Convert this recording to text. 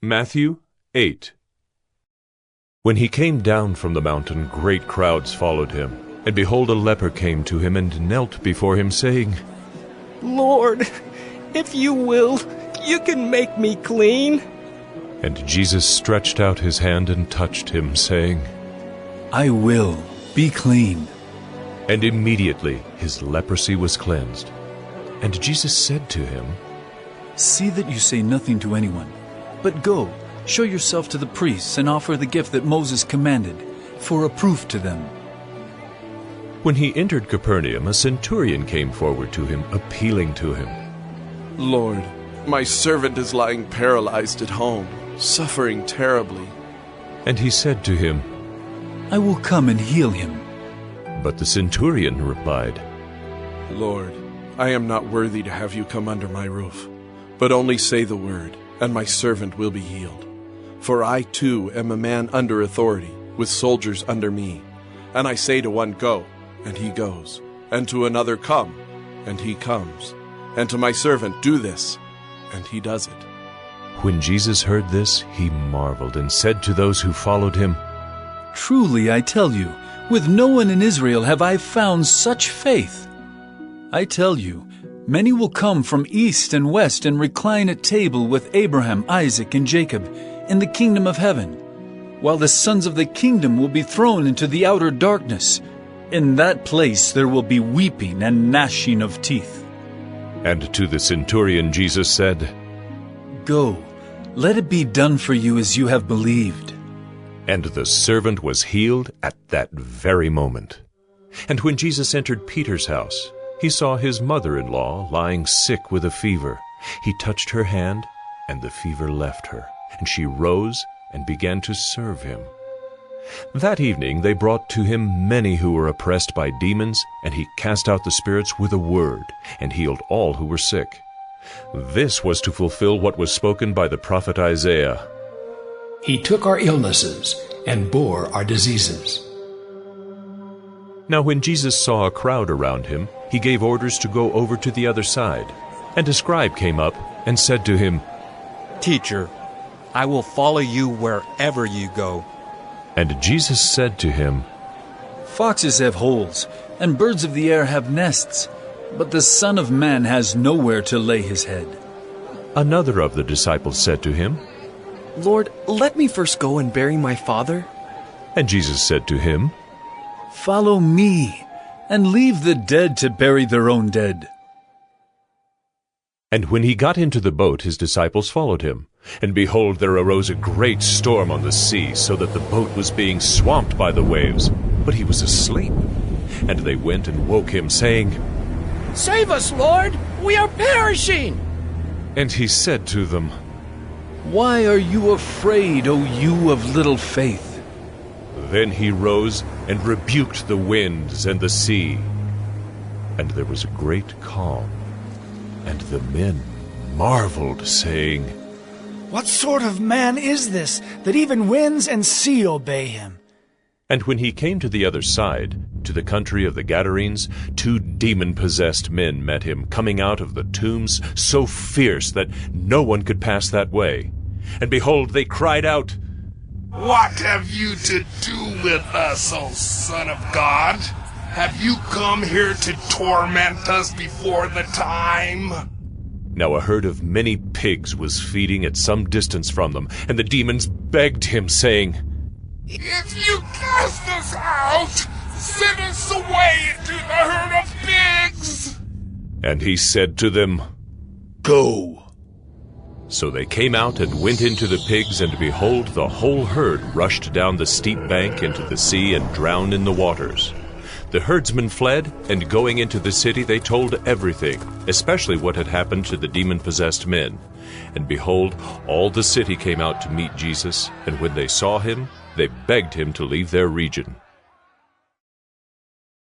Matthew 8. When he came down from the mountain, great crowds followed him. And behold, a leper came to him and knelt before him, saying, Lord, if you will, you can make me clean. And Jesus stretched out his hand and touched him, saying, I will, be clean. And immediately his leprosy was cleansed. And Jesus said to him, See that you say nothing to anyone, but go, show yourself to the priests and offer the gift that Moses commanded, for a proof to them. When he entered Capernaum, a centurion came forward to him, appealing to him. Lord, my servant is lying paralyzed at home, suffering terribly. And he said to him, I will come and heal him. But the centurion replied, Lord, I am not worthy to have you come under my roof, but only say the word, and my servant will be healed. For I too am a man under authority, with soldiers under me. And I say to one, Go, and he goes, and to another, Come, and he comes, and to my servant, Do this, and he does it. When Jesus heard this, he marveled and said to those who followed him, Truly I tell you, with no one in Israel have I found such faith. I tell you, many will come from east and west and recline at table with Abraham, Isaac, and Jacob in the kingdom of heaven, while the sons of the kingdom will be thrown into the outer darkness. In that place there will be weeping and gnashing of teeth. And to the centurion Jesus said, Go, let it be done for you as you have believed. And the servant was healed at that very moment. And when Jesus entered Peter's house, he saw his mother-in-law lying sick with a fever. He touched her hand, and the fever left her, and she rose and began to serve him. That evening they brought to him many who were oppressed by demons, and he cast out the spirits with a word, and healed all who were sick. This was to fulfill what was spoken by the prophet Isaiah. He took our illnesses and bore our diseases. Now when Jesus saw a crowd around him, he gave orders to go over to the other side. And a scribe came up and said to him, Teacher, I will follow you wherever you go. And Jesus said to him, Foxes have holes, and birds of the air have nests, but the Son of Man has nowhere to lay his head. Another of the disciples said to him, Lord, let me first go and bury my father. And Jesus said to him, Follow me, and leave the dead to bury their own dead. And when he got into the boat, his disciples followed him. And behold, there arose a great storm on the sea, so that the boat was being swamped by the waves. But he was asleep. And they went and woke him, saying, Save us, Lord! We are perishing! And he said to them, Why are you afraid, O you of little faith? Then he rose and rebuked the winds and the sea. And there was a great calm. And the men marveled, saying, What sort of man is this, that even winds and sea obey him? And when he came to the other side, to the country of the Gadarenes, 2 demon-possessed men met him, coming out of the tombs, so fierce that no one could pass that way. And behold, they cried out, What have you to do with us, O Son of God? Have you come here to torment us before the time? Now a herd of many pigs was feeding at some distance from them, and the demons begged him, saying, If you cast us out, send us away into the herd of pigs. And he said to them, Go. So they came out and went into the pigs, and behold, the whole herd rushed down the steep bank into the sea and drowned in the waters. The herdsmen fled, and going into the city they told everything, especially what had happened to the demon-possessed men. And behold, all the city came out to meet Jesus, and when they saw him, they begged him to leave their region.